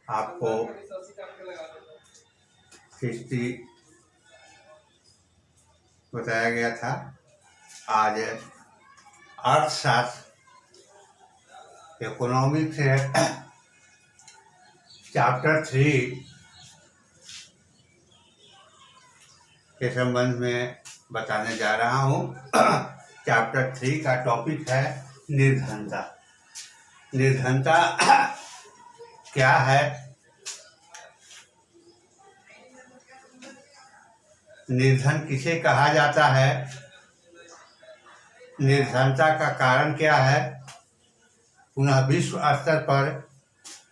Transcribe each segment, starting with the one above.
आपको हिस्ट्री बताया गया था। आज अर्थशास्त्र इकोनॉमिक्स है चैप्टर 3 के संबंध में बताने जा रहा हूँ। चैप्टर 3 का टॉपिक है निर्धनता। निर्धनता क्या है? निर्धन किसे कहा जाता है? निर्धनता का कारण क्या है? पुनः विश्व स्तर पर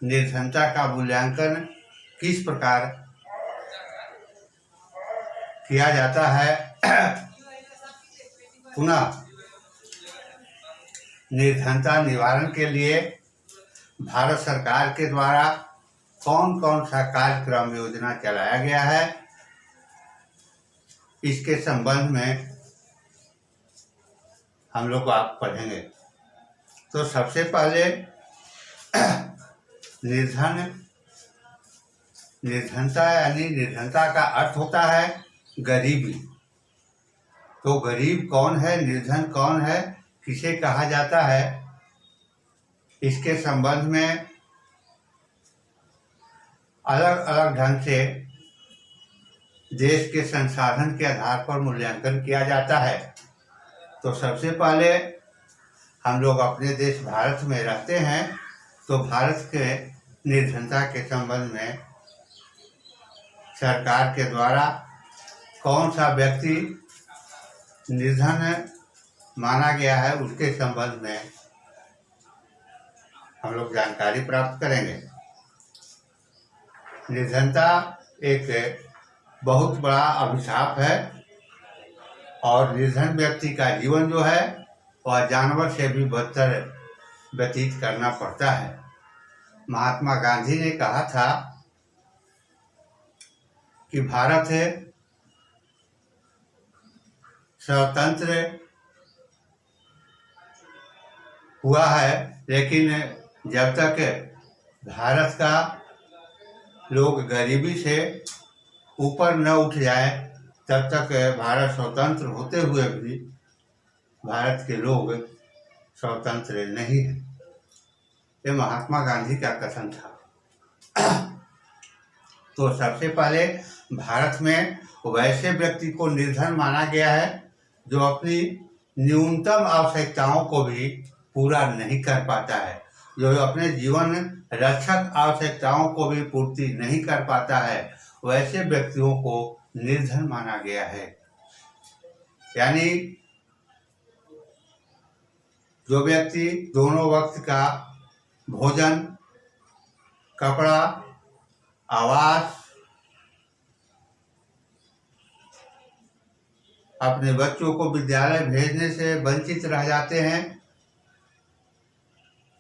निर्धनता का मूल्यांकन किस प्रकार किया जाता है? पुनः निर्धनता निवारण के लिए भारत सरकार के द्वारा कौन कौन सा कार्यक्रम योजना चलाया गया है, इसके संबंध में हम लोग आप पढ़ेंगे। तो सबसे पहले निर्धनता यानी निर्धनता का अर्थ होता है गरीबी। तो गरीब कौन है, निर्धन कौन है, किसे कहा जाता है, इसके संबंध में अलग अलग ढंग से देश के संसाधन के आधार पर मूल्यांकन किया जाता है। तो सबसे पहले हम लोग अपने देश भारत में रहते हैं, तो भारत के निर्धनता के संबंध में सरकार के द्वारा कौन सा व्यक्ति निर्धन माना गया है, उसके संबंध में हम लोग जानकारी प्राप्त करेंगे। निर्धनता एक बहुत बड़ा अभिशाप है और निर्धन व्यक्ति का जीवन जो है वह जानवर से भी बदतर व्यतीत करना पड़ता है। महात्मा गांधी ने कहा था कि भारत स्वतंत्र हुआ है, लेकिन जब तक भारत का लोग गरीबी से ऊपर न उठ जाए तब तक भारत स्वतंत्र होते हुए भी भारत के लोग स्वतंत्र नहीं है। ये महात्मा गांधी का कथन था। तो सबसे पहले भारत में वैसे व्यक्ति को निर्धन माना गया है जो अपनी न्यूनतम आवश्यकताओं को भी पूरा नहीं कर पाता है, जो अपने जीवन रक्षक आवश्यकताओं को भी पूर्ति नहीं कर पाता है, वैसे व्यक्तियों को निर्धन माना गया है। यानी जो व्यक्ति दोनों वक्त का भोजन, कपड़ा, आवास, अपने बच्चों को विद्यालय भेजने से वंचित रह जाते हैं,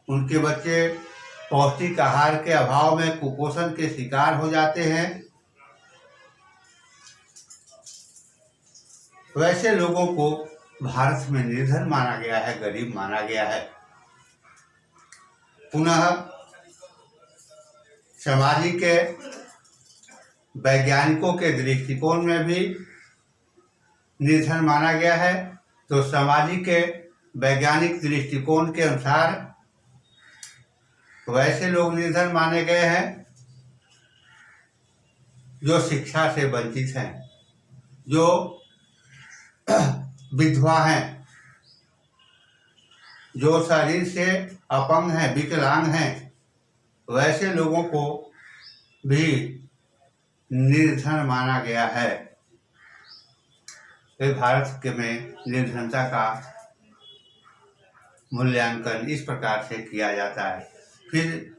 उनके बच्चे पौष्टिक आहार के अभाव में कुपोषण के शिकार हो जाते हैं, वैसे लोगों को भारत में निर्धन माना गया है, गरीब माना गया है। पुनः सामाजिक वैज्ञानिकों के दृष्टिकोण में भी निर्धन माना गया है। तो सामाजिक वैज्ञानिक दृष्टिकोण के अनुसार वैसे लोग निर्धन माने गए हैं जो शिक्षा से वंचित हैं, जो विधवा हैं, जो शरीर से अपंग हैं, विकलांग हैं, वैसे लोगों को भी निर्धन माना गया है। तो भारत के में निर्धनता का मूल्यांकन इस प्रकार से किया जाता है। फिर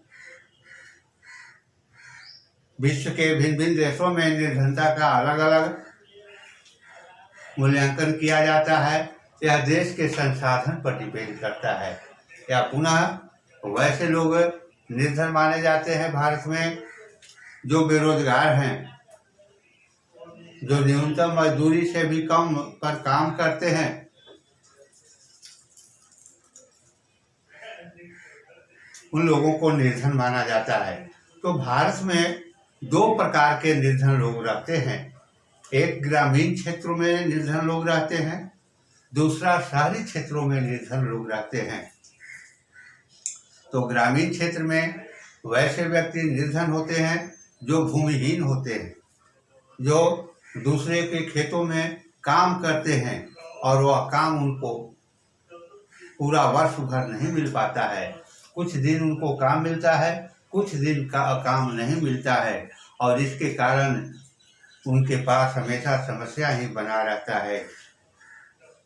विश्व के भिन्न भिन्न देशों में निर्धनता का अलग अलग मूल्यांकन किया जाता है। यह देश के संसाधन पर डिपेंड करता है। या पुनः वैसे लोग निर्धन माने जाते हैं भारत में जो बेरोजगार हैं, जो न्यूनतम मजदूरी से भी कम पर काम करते हैं, उन लोगों को निर्धन माना जाता है। तो भारत में दो प्रकार के निर्धन लोग रहते हैं। एक ग्रामीण क्षेत्रों में निर्धन लोग रहते हैं, दूसरा शहरी क्षेत्रों में निर्धन लोग रहते हैं। तो ग्रामीण क्षेत्र में वैसे व्यक्ति निर्धन होते हैं जो भूमिहीन होते हैं, जो दूसरे के खेतों में काम करते हैं और वह काम उनको पूरा वर्ष भर नहीं मिल पाता है। कुछ दिन उनको काम मिलता है, कुछ दिन का काम नहीं मिलता है, और इसके कारण उनके पास हमेशा समस्या ही बना रहता है।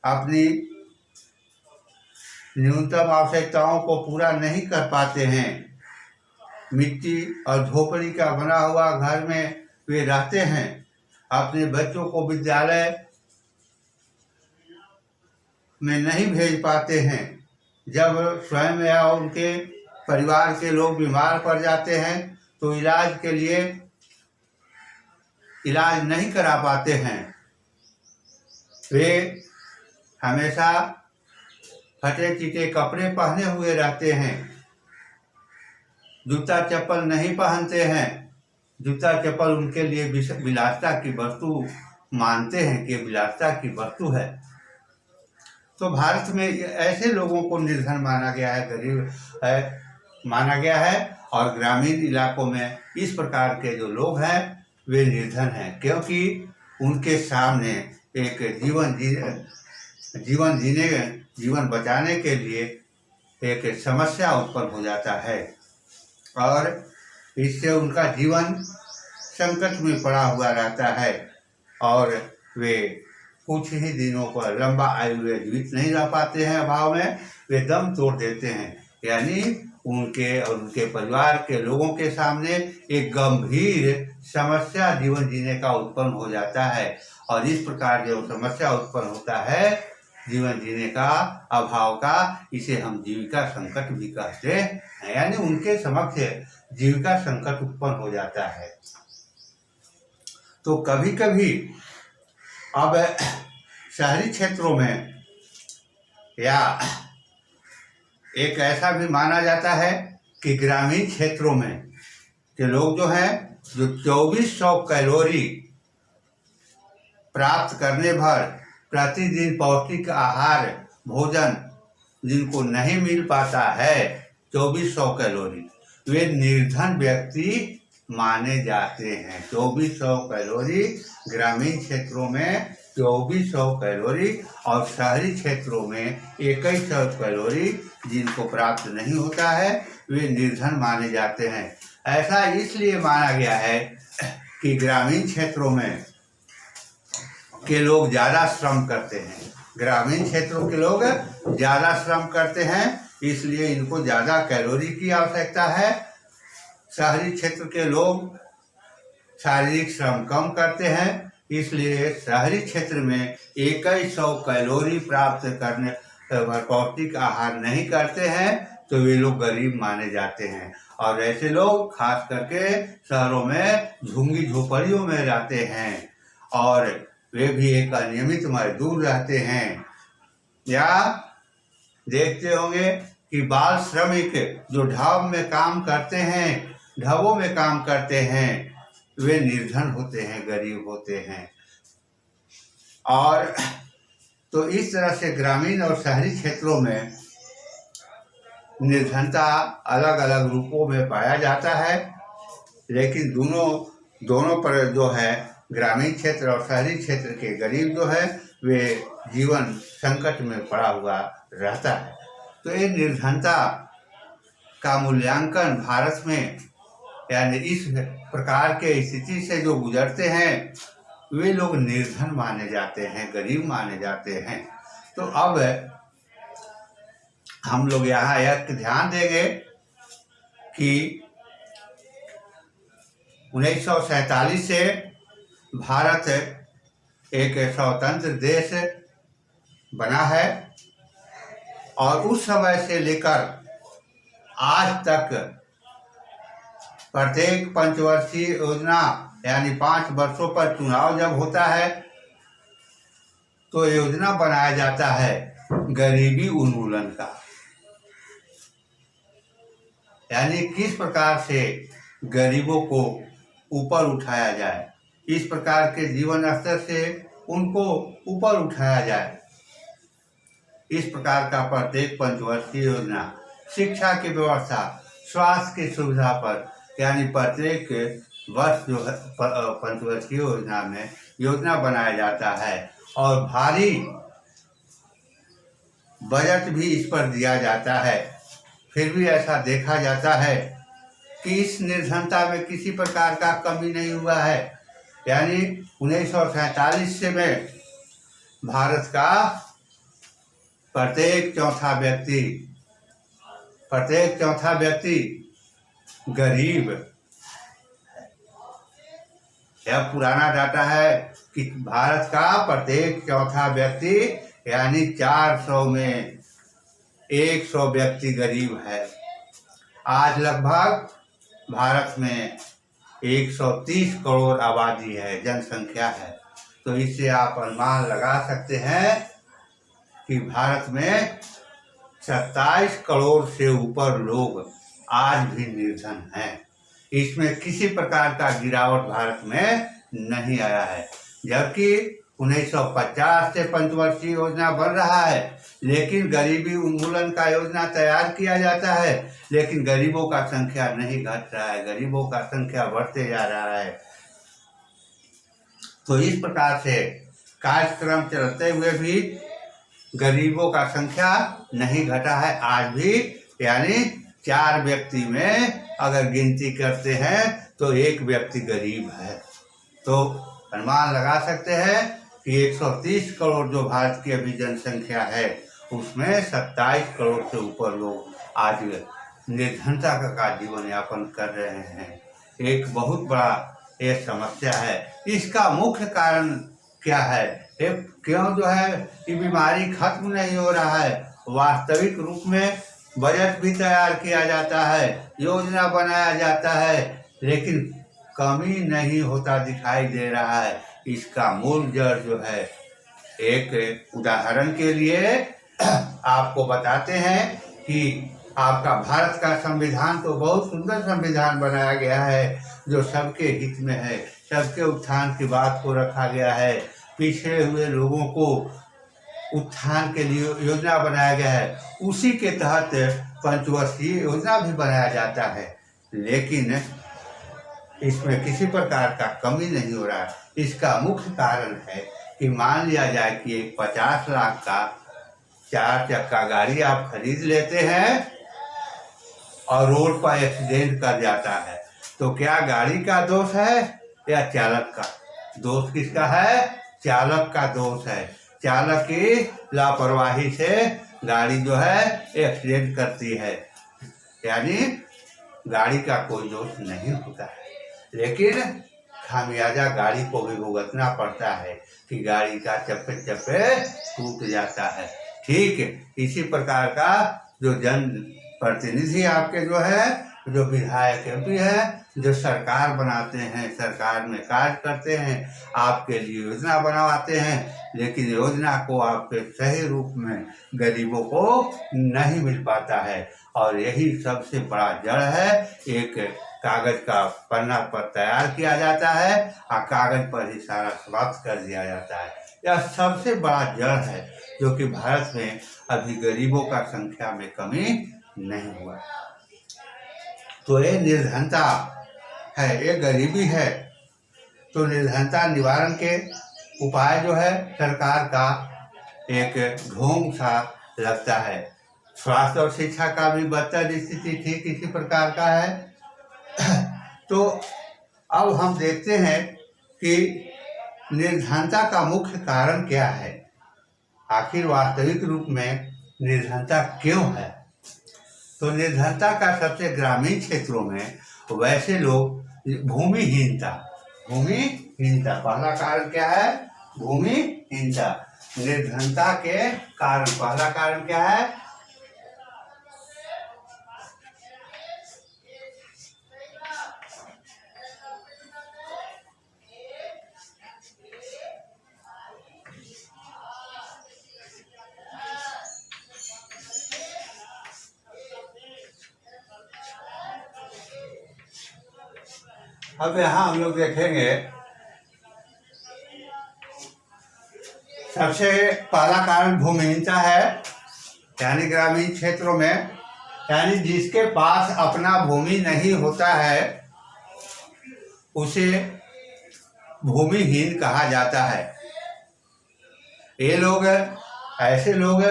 अपनी न्यूनतम आवश्यकताओं को पूरा नहीं कर पाते हैं। मिट्टी और झोपड़ी का बना हुआ घर में वे रहते हैं। अपने बच्चों को विद्यालय में नहीं भेज पाते हैं। जब स्वयं या उनके परिवार के लोग बीमार पड़ जाते हैं तो इलाज के लिए इलाज नहीं करा पाते हैं। वे हमेशा फटे चिटे कपड़े पहने हुए रहते हैं, जूता चप्पल नहीं पहनते हैं। जूता चप्पल उनके लिए विलासिता की वस्तु मानते हैं कि विलासिता की वस्तु है। तो भारत में ऐसे लोगों को निर्धन माना गया है, गरीब है माना गया है। और ग्रामीण इलाकों में इस प्रकार के जो लोग हैं वे निर्धन हैं, क्योंकि उनके सामने एक जीवन बचाने के लिए एक समस्या उत्पन्न हो जाता है और इससे उनका जीवन संकट में पड़ा हुआ रहता है और वे कुछ ही दिनों पर लंबा आयु में जीवित नहीं रह पाते हैं। अभाव में वे दम तोड़ देते हैं। यानी उनके और उनके परिवार के लोगों के सामने एक गंभीर समस्या जीवन जीने का उत्पन्न हो जाता है। और इस प्रकार जो समस्या उत्पन्न होता है जीवन जीने का, अभाव का, इसे हम जीविका संकट भी कहते हैं। यानी उनके समक्ष जीविका संकट उत्पन्न हो जाता है। तो कभी कभी अब शहरी क्षेत्रों में या एक ऐसा भी माना जाता है कि ग्रामीण क्षेत्रों में के लोग जो हैं जो 2400 कैलोरी प्राप्त करने भर प्रतिदिन पौष्टिक आहार भोजन जिनको नहीं मिल पाता है 2400 कैलोरी, वे निर्धन व्यक्ति माने जाते हैं। 2400 कैलोरी ग्रामीण क्षेत्रों में 2400 कैलोरी और शहरी क्षेत्रों में 2100 कैलोरी जिनको प्राप्त नहीं होता है वे निर्धन माने जाते हैं। ऐसा इसलिए माना गया है कि ग्रामीण क्षेत्रों में के लोग ज़्यादा श्रम करते हैं। ग्रामीण क्षेत्रों के लोग ज़्यादा श्रम करते हैं, इसलिए इनको ज़्यादा कैलोरी की आवश्यकता है। शहरी क्षेत्र के लोग शारीरिक श्रम कम करते हैं, इसलिए शहरी क्षेत्र में 2100 कैलोरी प्राप्त करने पौष्टिक आहार नहीं करते हैं तो वे लोग गरीब माने जाते हैं। और ऐसे लोग खास करके शहरों में झुग्गी झोपड़ियों में रहते हैं और वे भी एक अनियमित मजदूर रहते हैं। या देखते होंगे कि बाल श्रमिक जो ढाब में काम करते हैं, ढाबों में काम करते हैं, वे निर्धन होते हैं, गरीब होते हैं। और तो इस तरह से ग्रामीण और शहरी क्षेत्रों में निर्धनता अलग अलग रूपों में पाया जाता है, लेकिन दोनों पर जो है ग्रामीण क्षेत्र और शहरी क्षेत्र के गरीब जो है वे जीवन संकट में पड़ा हुआ रहता है। तो ये निर्धनता का मूल्यांकन भारत में यानी इस प्रकार के स्थिति से जो गुजरते हैं वे लोग निर्धन माने जाते हैं, गरीब माने जाते हैं। तो अब हम लोग यहाँ एक ध्यान देंगे कि 1947 से भारत एक स्वतंत्र देश बना है और उस समय से लेकर आज तक प्रत्येक पंचवर्षीय योजना यानी 5 वर्षों पर चुनाव जब होता है तो योजना बनाया जाता है गरीबी उन्मूलन का। यानी किस प्रकार से गरीबों को ऊपर उठाया जाए, इस प्रकार के जीवन स्तर से उनको ऊपर उठाया जाए। इस प्रकार का प्रत्येक पंचवर्षीय योजना शिक्षा की व्यवस्था, स्वास्थ्य की सुविधा पर, यानी प्रत्येक वर्ष जो है पंचवर्षीय योजना में योजना बनाया जाता है और भारी बजट भी इस पर दिया जाता है। फिर भी ऐसा देखा जाता है कि इस निर्धनता में किसी प्रकार का कमी नहीं हुआ है। यानी 1947 से में भारत का प्रत्येक चौथा व्यक्ति गरीब। यह पुराना डाटा है कि भारत का प्रत्येक चौथा व्यक्ति यानी 400 में 100 व्यक्ति गरीब है। आज लगभग भारत में 130 करोड़ आबादी है, जनसंख्या है। तो इससे आप अनुमान लगा सकते हैं कि भारत में 27 करोड़ से ऊपर लोग आज भी निर्धन हैं। इसमें किसी प्रकार का गिरावट भारत में नहीं आया है। जबकि 1950 से पंचवर्षीय योजना बन रहा है, लेकिन गरीबी उन्मूलन का योजना तैयार किया जाता है, लेकिन गरीबों का संख्या नहीं घट रहा है, गरीबों का संख्या बढ़ते जा रहा है। तो इस प्रकार से कार्यक्रम चलते हुए भी गरीबों का संख्या नहीं घटा है आज भी। यानी 4 व्यक्ति में अगर गिनती करते हैं तो 1 व्यक्ति गरीब है। तो अनुमान लगा सकते हैं कि 130 करोड़ जो भारत की अभी जनसंख्या है, उसमें 27 करोड़ से ऊपर लोग आज निर्धनता का जीवन यापन कर रहे हैं। एक बहुत बड़ा ये समस्या है। इसका मुख्य कारण क्या है? क्यों जो है ये बीमारी खत्म नहीं हो रहा है? वास्तविक रूप में बजट भी तैयार किया जाता है, योजना बनाया जाता है, लेकिन कमी नहीं होता दिखाई दे रहा है। इसका मूल जड़ जो है, एक उदाहरण के लिए आपको बताते हैं कि आपका भारत का संविधान तो बहुत सुंदर संविधान बनाया गया है, जो सबके हित में है, सबके उत्थान की बात को रखा गया है। पिछड़े हुए लोगों को उत्थान के लिए योजना बनाया गया है, उसी के तहत पंचवर्षीय योजना भी बनाया जाता है, लेकिन इसमें किसी प्रकार का कमी नहीं हो रहा। इसका मुख्य कारण है कि मान लिया जाए कि एक 50 लाख का 4 चक्का गाड़ी आप खरीद लेते हैं और रोड पर एक्सीडेंट कर जाता है, तो क्या गाड़ी का दोष है या चालक का? दोष किसका है? चालक का दोष है। चालक की लापरवाही से गाड़ी जो है एक्सीडेंट करती है। यानी गाड़ी का कोई दोष नहीं होता है, लेकिन खामियाजा गाड़ी को भी भुगतना पड़ता है कि गाड़ी का चप्पे चप्पे टूट जाता है। ठीक इसी प्रकार का जो जन प्रतिनिधि आपके जो है, जो विधायक एमपी है, जो सरकार बनाते हैं, सरकार में कार्य करते हैं, आपके लिए योजना बनवाते हैं, लेकिन योजना को आपके सही रूप में गरीबों को नहीं मिल पाता है। और यही सबसे बड़ा जड़ है। एक कागज का पन्ना पर तैयार किया जाता है और कागज पर ही सारा समाप्त कर दिया जाता है। यह सबसे बड़ा जड़ है, जो कि भारत में अभी गरीबों का संख्या में कमी नहीं हुआ। तो ये निर्धनता है, ये गरीबी है। तो निर्धनता निवारण के उपाय जो है सरकार का एक ढोंग सा लगता है। स्वास्थ्य और शिक्षा का भी बदतर स्थिति ठीक इसी प्रकार का है। तो अब हम देखते हैं कि निर्धनता का मुख्य कारण क्या है, आखिर वास्तविक रूप में निर्धनता क्यों है। तो निर्धनता का सबसे ग्रामीण क्षेत्रों में वैसे लोग भूमिहीनता पहला कारण क्या है? भूमिहीनता। निर्धनता के कारण पहला कारण क्या है? अब यहाँ हम लोग देखेंगे सबसे पहला कारण भूमिहीनता है, यानी ग्रामीण क्षेत्रों में, यानी जिसके पास अपना भूमि नहीं होता है उसे भूमिहीन कहा जाता है। ये लोग ऐसे लोग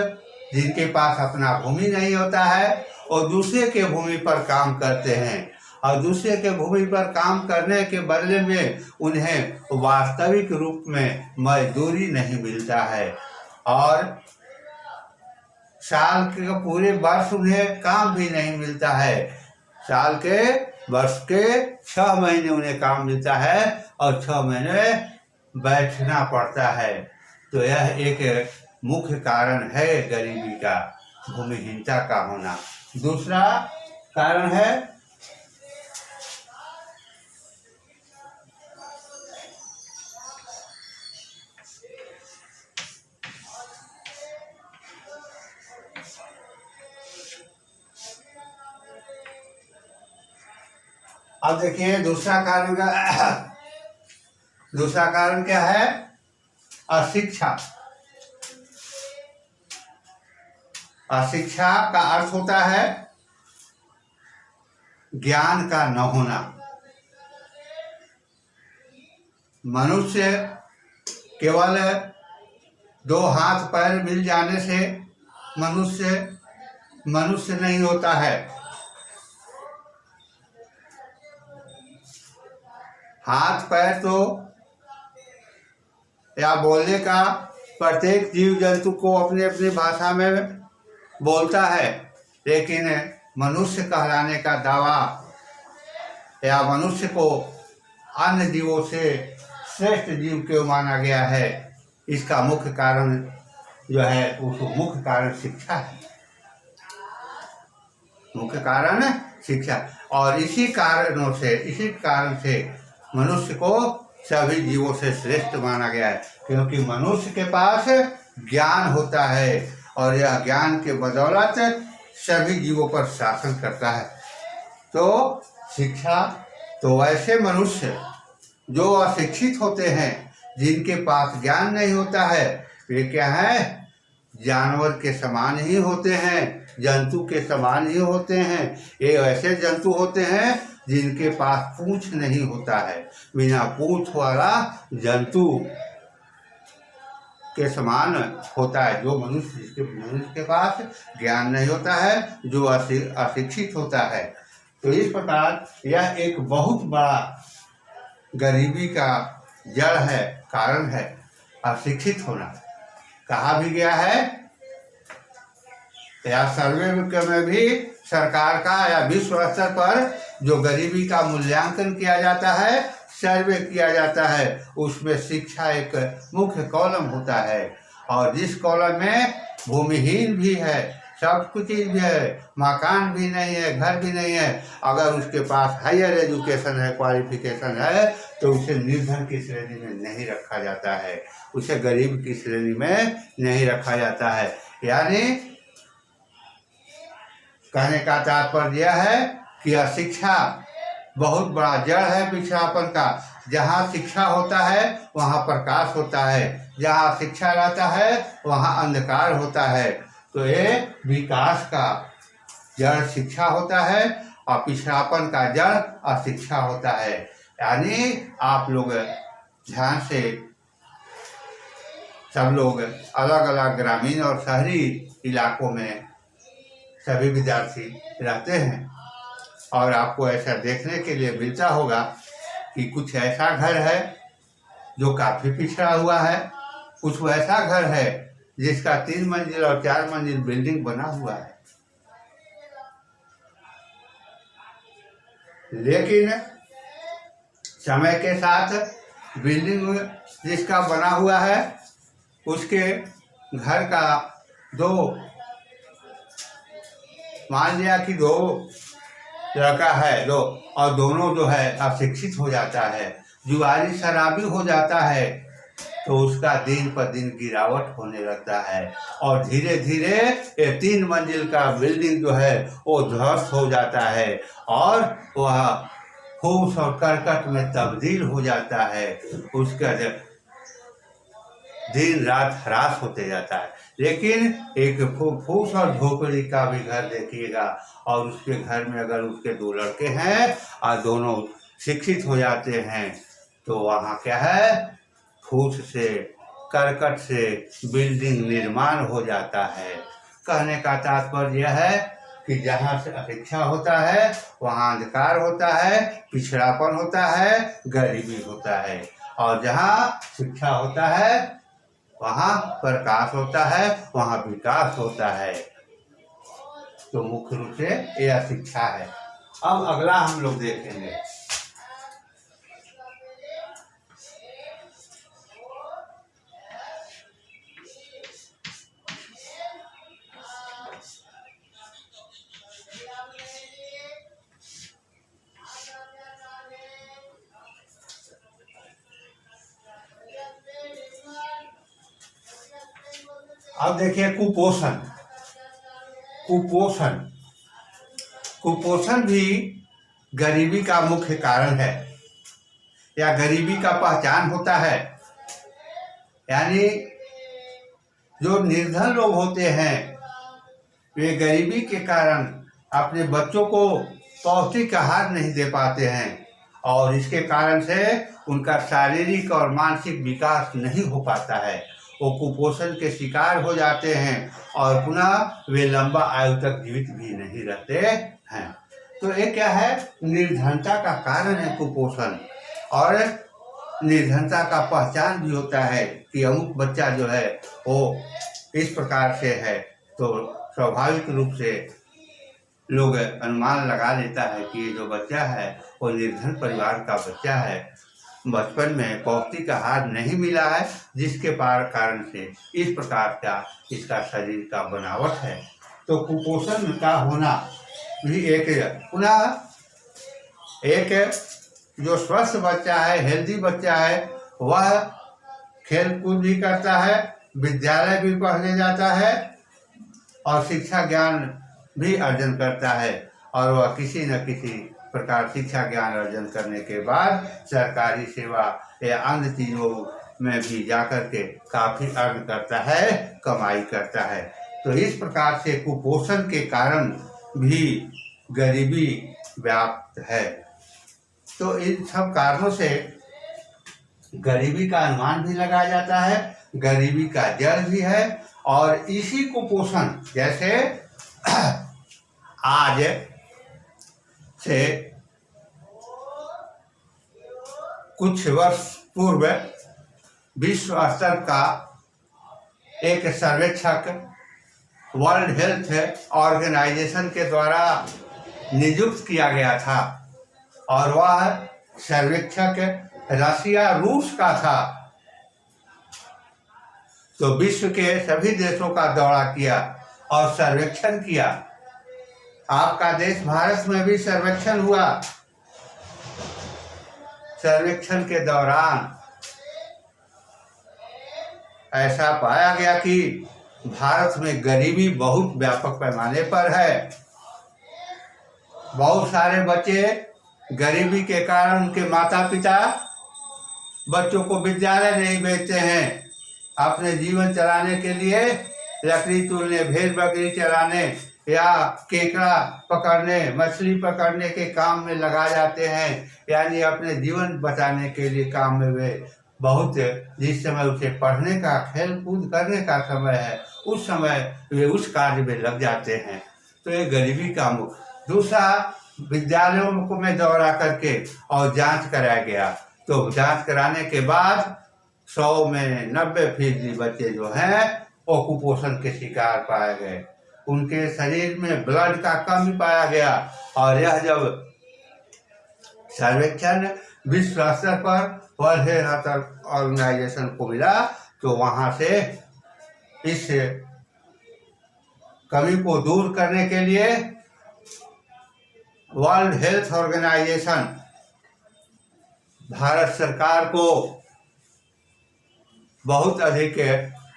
जिनके पास अपना भूमि नहीं होता है और दूसरे के भूमि पर काम करते हैं, और दूसरे के भूमि पर काम करने के बदले में उन्हें वास्तविक रूप में मजदूरी नहीं मिलता है, और साल के पूरे वर्ष उन्हें काम भी नहीं मिलता है। साल के वर्ष के 6 महीने उन्हें काम मिलता है और 6 महीने बैठना पड़ता है। तो यह एक मुख्य कारण है गरीबी का, भूमिहीनता का होना। दूसरा कारण है अब देखिए दूसरा कारण क्या है? अशिक्षा। अशिक्षा का अर्थ होता है ज्ञान का न होना। मनुष्य केवल 2 हाथ पैर मिल जाने से मनुष्य नहीं होता है। हाथ पैर तो या बोलने का प्रत्येक जीव जंतु को अपनी अपनी भाषा में बोलता है, लेकिन मनुष्य कहलाने का दावा या मनुष्य को अन्य जीवों से श्रेष्ठ जीव क्यों माना गया है, इसका मुख्य कारण जो है उसको मुख्य कारण शिक्षा है। मुख्य कारण शिक्षा, और इसी कारण से मनुष्य को सभी जीवों से श्रेष्ठ माना गया है, क्योंकि मनुष्य के पास ज्ञान होता है और यह ज्ञान के बदौलत सभी जीवों पर शासन करता है। तो शिक्षा, तो ऐसे मनुष्य जो अशिक्षित होते हैं, जिनके पास ज्ञान नहीं होता है, वे क्या है? जानवर के समान ही होते हैं, जंतु के समान ही होते हैं। ये ऐसे जंतु होते हैं जिनके पास पूंछ नहीं होता है। बिना पूंछ वाला जंतु के समान होता है जो मनुष्य के पास ज्ञान नहीं होता है, जो अशिक्षित होता है। तो इस प्रकार यह एक बहुत बड़ा गरीबी का जड़ है, कारण है अशिक्षित होना। कहा भी गया है या सर्वे में भी सरकार का या विश्व स्तर पर जो गरीबी का मूल्यांकन किया जाता है, सर्वे किया जाता है, उसमें शिक्षा एक मुख्य कॉलम होता है। और जिस कॉलम में भूमिहीन भी है, सब कुछ भी है, मकान भी नहीं है, घर भी नहीं है, अगर उसके पास हायर एजुकेशन है, क्वालिफिकेशन है, तो उसे निर्धन की श्रेणी में नहीं रखा जाता है, उसे गरीब की श्रेणी में नहीं रखा जाता है। यानी कहने का तात्पर्य यह है कि अशिक्षा बहुत बड़ा जड़ है पिछड़ापन का। जहाँ शिक्षा होता है वहाँ प्रकाश होता है, जहाँ शिक्षा रहता है वहाँ अंधकार होता है। तो ये विकास का जड़ शिक्षा होता है और पिछड़ापन का जड़ अशिक्षा होता है। यानी आप लोग ध्यान से, सब लोग अलग अलग ग्रामीण और शहरी इलाकों में सभी विद्यार्थी रहते हैं, और आपको ऐसा देखने के लिए मिलता होगा कि कुछ ऐसा घर है जो काफ़ी पिछड़ा हुआ है, कुछ वैसा घर है जिसका 3 मंजिल और 4 मंजिल बिल्डिंग बना हुआ है। लेकिन समय के साथ बिल्डिंग जिसका बना हुआ है उसके घर का मान लिया कि 2 लड़का है, और दोनों जो है अशिक्षित हो जाता है, जुआरी शराबी हो जाता है, तो उसका दिन पर दिन गिरावट होने लगता है और धीरे धीरे ये 3 मंजिल का बिल्डिंग जो है वो ध्वस्त हो जाता है और वह फूस और करकट में तब्दील हो जाता है, उसका दिन रात ह्रास होते जाता है। लेकिन एक फूस और झोपड़ी का भी घर देखिएगा, और उसके घर में अगर उसके दो लड़के हैं और दोनों शिक्षित हो जाते हैं, तो वहाँ क्या है, फूस से करकट से बिल्डिंग निर्माण हो जाता है। कहने का तात्पर्य यह है कि जहाँ से अशिक्षा होता है वहाँ अंधकार होता है, पिछड़ापन होता है, गरीबी होता है, और जहाँ शिक्षा होता है वहाँ प्रकाश होता है, वहाँ विकास होता है। तो मुख्य रूप से यह शिक्षा है। अब अगला हम लोग देखेंगे, अब देखिए कुपोषण। कुपोषण कुपोषण भी गरीबी का मुख्य कारण है, या गरीबी का पहचान होता है। यानी जो निर्धन लोग होते हैं वे गरीबी के कारण अपने बच्चों को पौष्टिक आहार नहीं दे पाते हैं, और इसके कारण से उनका शारीरिक और मानसिक विकास नहीं हो पाता है। वो कुपोषण के शिकार हो जाते हैं और पुनः वे लंबा आयु तक जीवित भी नहीं रहते हैं। तो ये क्या है, निर्धनता का कारण है कुपोषण। और निर्धनता का पहचान भी होता है कि अमुक बच्चा जो है वो इस प्रकार से है, तो स्वाभाविक रूप से लोग अनुमान लगा लेता है कि ये जो बच्चा है वो निर्धन परिवार का बच्चा है, बचपन में पौष्टिक आहार नहीं मिला है, जिसके कारण से इस प्रकार का इसका शरीर का बनावट है। तो कुपोषण का होना भी एक, पुनः एक जो स्वस्थ बच्चा है, हेल्दी बच्चा है, वह खेल कूद भी करता है, विद्यालय भी पढ़ने जाता है और शिक्षा ज्ञान भी अर्जन करता है, और वह किसी न किसी प्रकार शिक्षा ज्ञान अर्जन करने के बाद सरकारी सेवा या अन्य चीज़ों में भी जाकर के काफ़ी अर्न करता है, कमाई करता है। तो इस प्रकार से कुपोषण के कारण भी गरीबी व्याप्त है। तो इन सब कारणों से गरीबी का अनुमान भी लगाया जाता है, गरीबी का जड़ भी है। और इसी कुपोषण, जैसे आज से कुछ वर्ष पूर्व विश्व स्तर का एक सर्वेक्षक वर्ल्ड हेल्थ ऑर्गेनाइजेशन के द्वारा नियुक्त किया गया था, और वह सर्वेक्षक रशिया रूस का था। तो विश्व के सभी देशों का दौरा किया और सर्वेक्षण किया। आपका देश भारत में भी सर्वेक्षण हुआ। सर्वेक्षण के दौरान ऐसा पाया गया कि भारत में गरीबी बहुत व्यापक पैमाने पर है। बहुत सारे बच्चे गरीबी के कारण उनके माता पिता बच्चों को विद्यालय नहीं भेजते हैं। अपने जीवन चलाने के लिए लकड़ी तोड़ने, भेड़ बकरी चलाने या केकड़ा पकड़ने, मछली पकड़ने के काम में लगा जाते हैं। यानी अपने जीवन बचाने के लिए काम में वे बहुत, जिस समय उसे पढ़ने का, खेल कूद करने का समय है, उस समय वे उस कार्य में लग जाते हैं। तो ये गरीबी का मुख्य। दूसरा, विद्यालयों को में दौरा करके और जांच कराया गया। तो जांच कराने के बाद 100 में 90% बच्चे जो हैं वो कुपोषण के शिकार पाए गए। उनके शरीर में ब्लड का कमी पाया गया। और यह जब सर्वेक्षण विश्व स्तर पर वर्ल्ड हेल्थ ऑर्गेनाइजेशन को मिला, तो वहां से इस कमी को दूर करने के लिए वर्ल्ड हेल्थ ऑर्गेनाइजेशन भारत सरकार को बहुत अधिक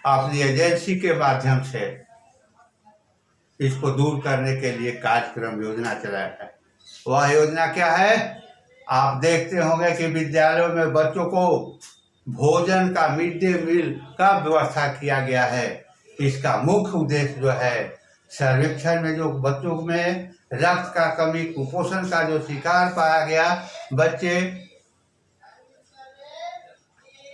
अपनी एजेंसी के माध्यम से इसको दूर करने के लिए कार्यक्रम योजना चलाया है। वह योजना क्या है? आप देखते होंगे कि विद्यालयों में बच्चों को भोजन का, मिड डे मील का व्यवस्था किया गया है। इसका मुख्य उद्देश्य जो है, सर्वेक्षण में जो बच्चों में रक्त का कमी, कुपोषण का जो शिकार पाया गया, बच्चे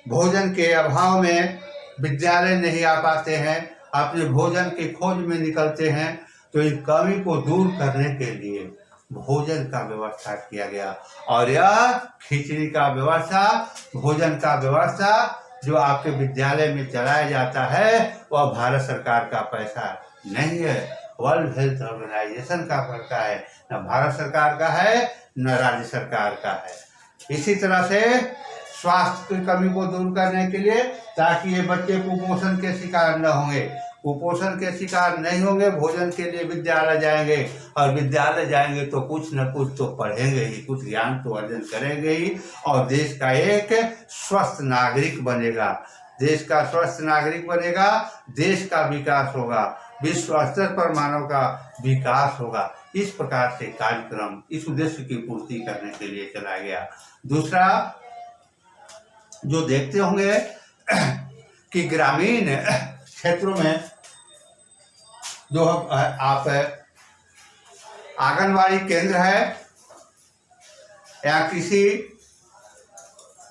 भोजन के अभाव में विद्यालय नहीं आ पाते हैं, अपने भोजन की खोज में निकलते हैं। तो इस कमी को दूर करने के लिए भोजन का व्यवस्था किया गया। और यह खिचड़ी का व्यवस्था, भोजन का व्यवस्था जो आपके विद्यालय में चलाया जाता है, वह भारत सरकार का पैसा नहीं है, वर्ल्ड हेल्थ ऑर्गेनाइजेशन का पैसा है। न भारत सरकार का है, न राज्य सरकार का है। इसी तरह से स्वास्थ्य की कमी को दूर करने के लिए, ताकि ये बच्चे कुपोषण के शिकार न होंगे, कुपोषण के शिकार नहीं होंगे, भोजन के लिए विद्यालय जाएंगे, और विद्यालय जाएंगे तो कुछ न कुछ तो पढ़ेंगे ही, कुछ ज्ञान तो अर्जन करेंगे ही, और देश का एक स्वस्थ नागरिक बनेगा। देश का स्वस्थ नागरिक बनेगा, देश का विकास होगा, विश्व स्तर पर मानव का विकास होगा। इस प्रकार से कार्यक्रम इस उद्देश्य की पूर्ति करने के लिए चलाया गया। दूसरा जो देखते होंगे कि ग्रामीण क्षेत्रों में जो आप आंगनवाड़ी केंद्र है, या किसी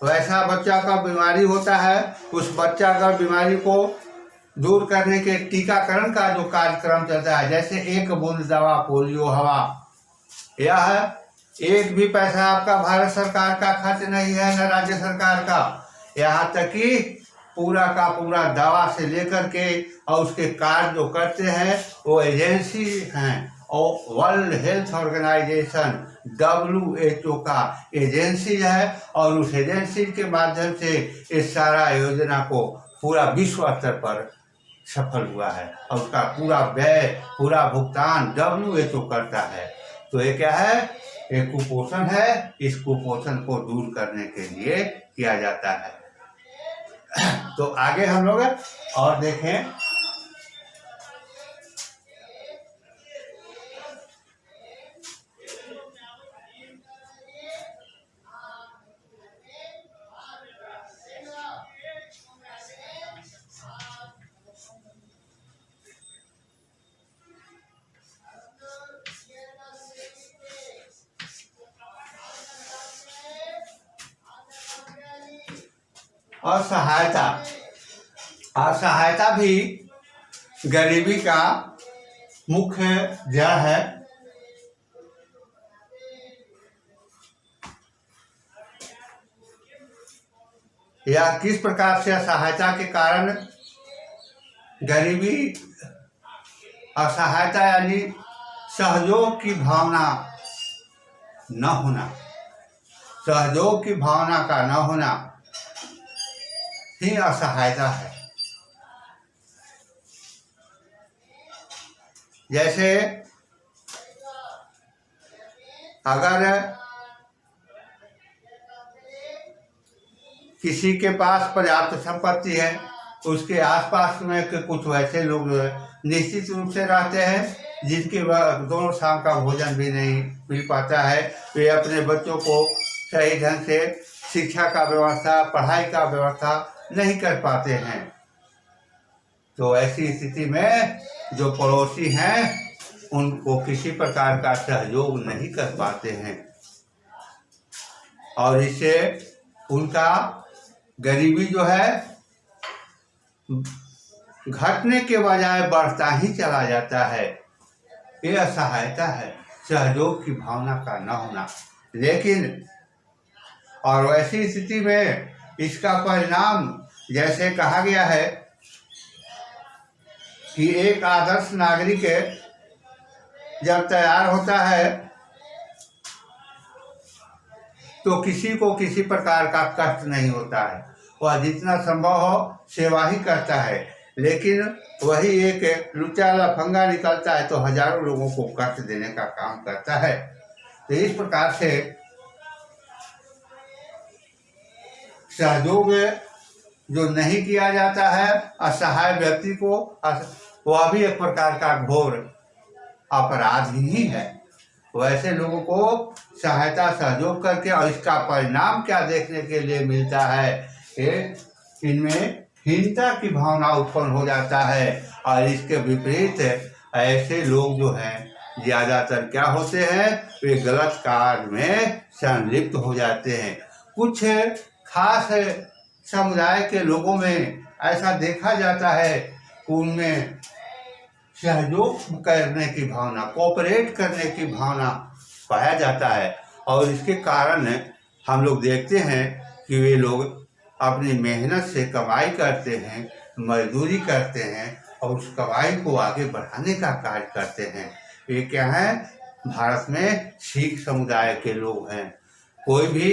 वैसा बच्चा का बीमारी होता है, उस बच्चा का बीमारी को दूर करने के टीकाकरण का जो कार्यक्रम चलता है, जैसे एक बूंद दवा पोलियो हवा, यह एक भी पैसा आपका भारत सरकार का खर्च नहीं है, न राज्य सरकार का। यहाँ तक कि पूरा का पूरा दवा से लेकर के और उसके कार्य जो करते हैं वो एजेंसी हैं, और वर्ल्ड हेल्थ ऑर्गेनाइजेशन WHO का एजेंसी है, और उस एजेंसी के माध्यम से इस सारा योजना को पूरा विश्व स्तर पर सफल हुआ है, और उसका पूरा व्यय, पूरा भुगतान WHO करता है। तो ये क्या है, एक कुपोषण है, इस कुपोषण को दूर करने के लिए किया जाता है। तो आगे हम लोग और देखें, असहायता, असहायता भी गरीबी का मुख्य जड़ है। या किस प्रकार से असहायता के कारण गरीबी, असहायता यानी सहयोग की भावना न होना, सहयोग की भावना का न होना ही असहायता है। जैसे अगर किसी के पास पर्याप्त संपत्ति है, उसके आसपास में कुछ वैसे लोग निश्चित रूप से रहते हैं जिनके दोनों शाम का भोजन भी नहीं मिल पाता है, वे अपने बच्चों को सही ढंग से शिक्षा का व्यवस्था, पढ़ाई का व्यवस्था नहीं कर पाते हैं। तो ऐसी स्थिति में जो पड़ोसी हैं उनको किसी प्रकार का सहयोग नहीं कर पाते हैं, और इससे उनका गरीबी जो है घटने के बजाय बढ़ता ही चला जाता है। ये असहायता है, सहयोग की भावना का न होना। लेकिन और वैसी स्थिति में इसका परिणाम, जैसे कहा गया है कि एक आदर्श नागरिक जब तैयार होता है तो किसी को किसी प्रकार का कष्ट नहीं होता है, वह जितना संभव हो सेवा ही करता है। लेकिन वही एक लुच्चा लफंगा निकलता है तो हजारों लोगों को कष्ट देने का काम करता है। तो इस प्रकार से सहयोग जो नहीं किया जाता है असहाय व्यक्ति को, वह भी एक प्रकार का घोर अपराध ही है। वैसे लोगों को सहायता सहयोग करके, और इसका परिणाम क्या देखने के लिए मिलता है कि इनमें हीनता की भावना उत्पन्न हो जाता है। और इसके विपरीत ऐसे लोग जो हैं ज़्यादातर क्या होते हैं, वे गलत कार्य में संलिप्त हो जाते हैं। कुछ खास समुदाय के लोगों में ऐसा देखा जाता है कि उनमें सहयोग करने की भावना, कोऑपरेट करने की भावना पाया जाता है। और इसके कारण हम लोग देखते हैं कि वे लोग अपनी मेहनत से कमाई करते हैं, मजदूरी करते हैं और उस कमाई को आगे बढ़ाने का कार्य करते हैं। ये क्या है, भारत में सिख समुदाय के लोग हैं। कोई भी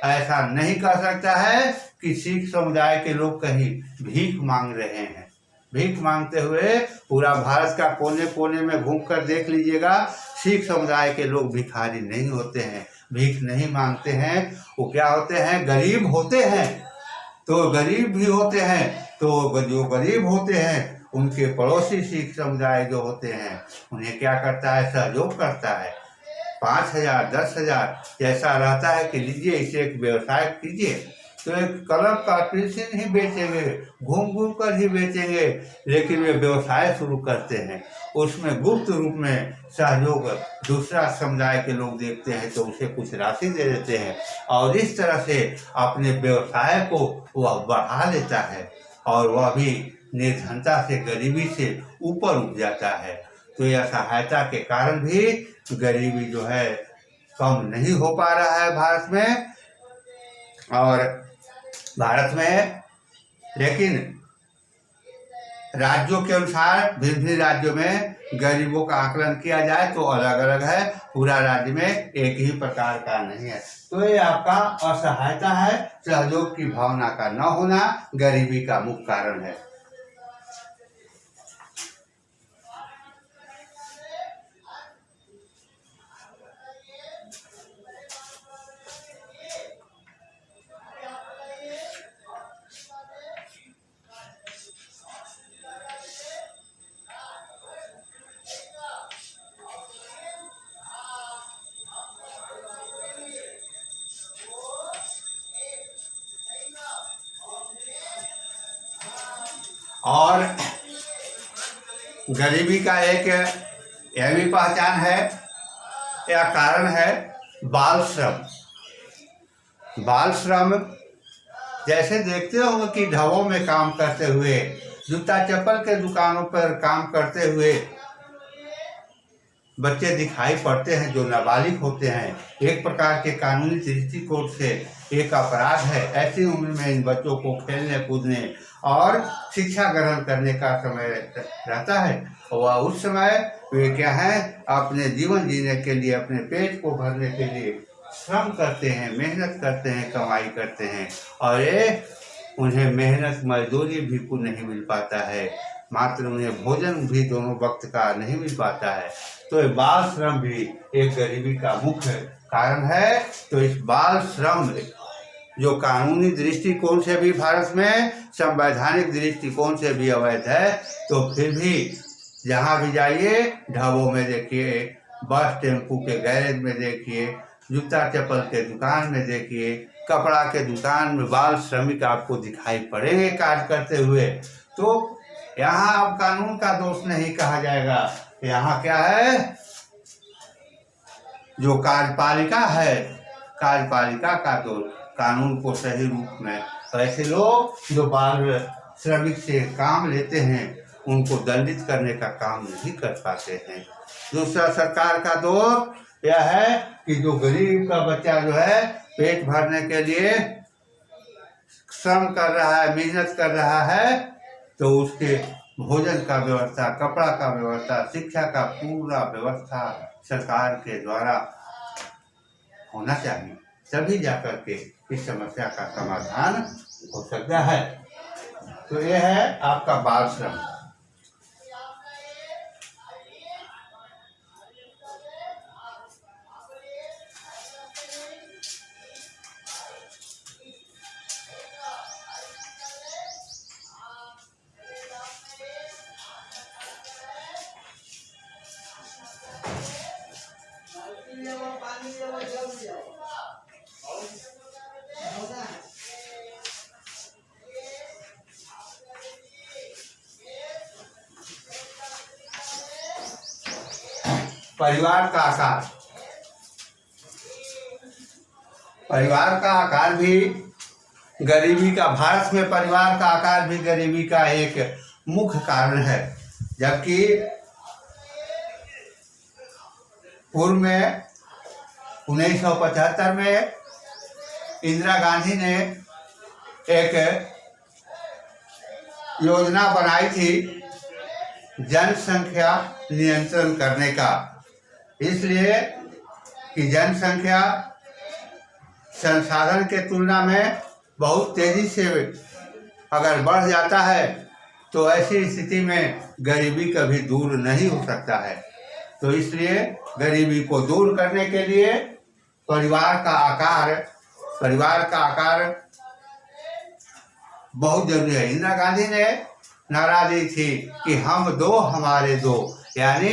ऐसा नहीं कह सकता है कि सिख समुदाय के लोग कहीं भीख मांग रहे हैं। भीख मांगते हुए पूरा भारत का कोने कोने में घूम कर देख लीजिएगा, सिख समुदाय के लोग भिखारी नहीं होते हैं, भीख नहीं मांगते हैं। वो क्या होते हैं, गरीब होते हैं। तो गरीब भी होते हैं, तो जो गरीब होते हैं उनके पड़ोसी सिख समुदाय जो होते हैं उन्हें क्या करता है, सहयोग करता है। 5,000 10,000 जैसा रहता है कि लीजिए इसे एक व्यवसाय कीजिए, तो एक कलम का पेंसिल ही बेचेंगे, घूम घूम कर ही बेचेंगे, लेकिन वे व्यवसाय शुरू करते हैं। उसमें गुप्त रूप में सहयोग दूसरा समुदाय के लोग देखते हैं तो उसे कुछ राशि दे देते हैं, और इस तरह से अपने व्यवसाय को वह बढ़ा लेता है, और वह भी निर्धनता से, गरीबी से ऊपर उठ जाता है। तो यह सहायता के कारण भी गरीबी जो है कम नहीं हो पा रहा है भारत में। और भारत में लेकिन राज्यों के अनुसार भिन्न भिन्न राज्यों में गरीबों का आकलन किया जाए तो अलग अलग है, पूरा राज्य में एक ही प्रकार का नहीं है। तो ये आपका असहायता है, सहयोग की भावना का न होना गरीबी का मुख्य कारण है। और गरीबी का एक यह भी पहचान है या कारण है बाल श्रम। बाल श्रम जैसे देखते होंगे कि ढाबों में काम करते हुए, जूता चप्पल के दुकानों पर काम करते हुए बच्चे दिखाई पड़ते हैं जो नाबालिग होते हैं। एक प्रकार के कानूनी दृष्टिकोण से एक अपराध है। ऐसी उम्र में इन बच्चों को खेलने कूदने और शिक्षा ग्रहण करने का समय रहता है। वह उस समय वे क्या है, अपने जीवन जीने के लिए, अपने पेट को भरने के लिए श्रम करते हैं, मेहनत करते हैं, कमाई करते हैं, और ये उन्हें मेहनत मजदूरी भी को नहीं मिल पाता है, मात्र उन्हें भोजन भी दोनों वक्त का नहीं मिल पाता है। तो ये बाल श्रम भी एक गरीबी का मुख्य कारण है। तो इस बाल श्रम जो कानूनी दृष्टिकोण से भी भारत में, संवैधानिक दृष्टिकोण से भी अवैध है, तो फिर भी जहाँ भी जाइए, ढाबों में देखिए, बस टेम्पू के गैरेज में देखिए, जूता चप्पल के दुकान में देखिए, कपड़ा के दुकान में बाल श्रमिक आपको दिखाई पड़ेंगे कार्य करते हुए। तो यहाँ अब कानून का दोष नहीं कहा जाएगा, यहाँ क्या है, जो कार्यपालिका है, कार्यपालिका का दोष। कानून को सही रूप में ऐसे लोग जो बाल श्रमिक से काम लेते हैं उनको दंडित करने का काम नहीं कर पाते हैं। दूसरा सरकार का दोष यह है कि जो गरीब का बच्चा जो है पेट भरने के लिए श्रम कर रहा है, मेहनत कर रहा है, तो उसके भोजन का व्यवस्था, कपड़ा का व्यवस्था, शिक्षा का पूरा व्यवस्था सरकार के द्वारा होना चाहिए, तभी जाकर के इस समस्या का समाधान हो सकता है। तो यह है आपका बाल श्रम। परिवार का आकार, परिवार का आकार भी गरीबी का, भारत में परिवार का आकार भी गरीबी का एक मुख्य कारण है। जबकि पूर्व में 1975 में इंदिरा गांधी ने एक योजना बनाई थी जनसंख्या नियंत्रण करने का, इसलिए कि जनसंख्या संसाधन के तुलना में बहुत तेजी से अगर बढ़ जाता है तो ऐसी स्थिति में गरीबी कभी दूर नहीं हो सकता है। तो इसलिए गरीबी को दूर करने के लिए परिवार का आकार बहुत जरूरी है। इंदिरा गांधी ने नारा दी थी कि हम दो हमारे दो, यानी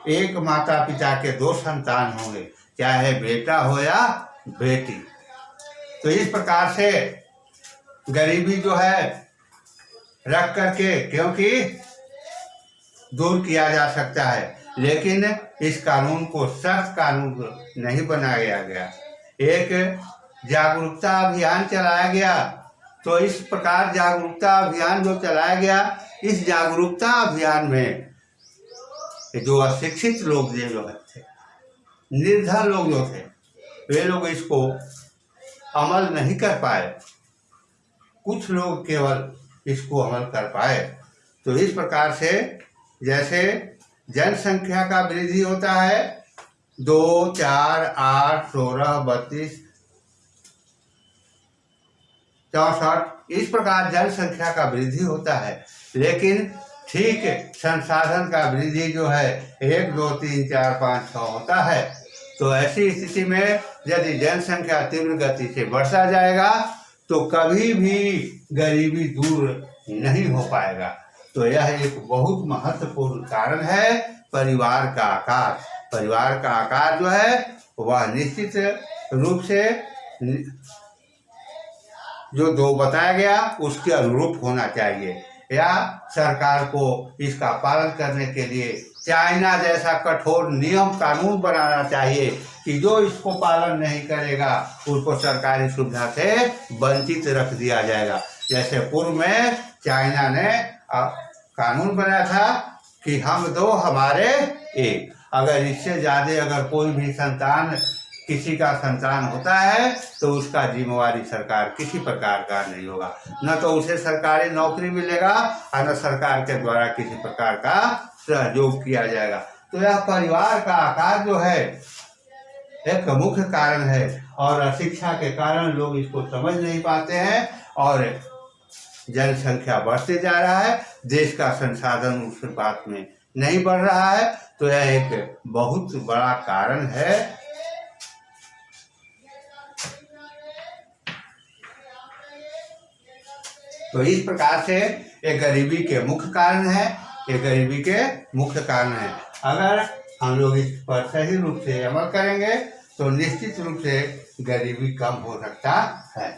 एक माता पिता के दो संतान होंगे, चाहे बेटा हो या बेटी। तो इस प्रकार से गरीबी जो है रख करके, क्योंकि दूर किया जा सकता है, लेकिन इस कानून को सख्त कानून नहीं बनाया गया। एक जागरूकता अभियान चलाया गया। तो इस प्रकार जागरूकता अभियान जो चलाया गया, इस जागरूकता अभियान में जो अशिक्षित लोग जो थे, निर्धन लोग जो थे, वे लोग इसको अमल नहीं कर पाए। कुछ लोग केवल इसको अमल कर पाए। तो इस प्रकार से जैसे जनसंख्या का वृद्धि होता है 2, 4, 8, 16, 32, 64, इस प्रकार जनसंख्या का वृद्धि होता है, लेकिन ठीक संसाधन का वृद्धि जो है 1, 2, 3, 4, 5, 6 होता है। तो ऐसी स्थिति में यदि जनसंख्या तीव्र गति से बढ़ता जाएगा तो कभी भी गरीबी दूर नहीं हो पाएगा। तो यह एक बहुत महत्वपूर्ण कारण है परिवार का आकार। परिवार का आकार जो है वह निश्चित रूप से जो दो बताया गया उसके अनुरूप होना चाहिए, या सरकार को इसका पालन करने के लिए चाइना जैसा कठोर नियम कानून बनाना चाहिए कि जो इसको पालन नहीं करेगा उसको सरकारी सुविधा से वंचित रख दिया जाएगा। जैसे पूर्व में चाइना ने कानून बनाया था कि हम दो हमारे एक, अगर इससे ज़्यादा अगर कोई भी किसी का संतान होता है तो उसका जिम्मेवारी सरकार किसी प्रकार का नहीं होगा, न तो उसे सरकारी नौकरी मिलेगा और न सरकार के द्वारा किसी प्रकार का सहयोग किया जाएगा। तो यह परिवार का आकार जो है एक मुख्य कारण है, और अशिक्षा के कारण लोग इसको समझ नहीं पाते हैं और जनसंख्या बढ़ते जा रहा है, देश का संसाधन उस बात में नहीं बढ़ रहा है। तो यह एक बहुत बड़ा कारण है। तो इस प्रकार से ये गरीबी के मुख्य कारण है, ये गरीबी के मुख्य कारण है। अगर हम लोग इस पर सही रूप से अमल करेंगे तो निश्चित रूप से गरीबी कम हो सकता है।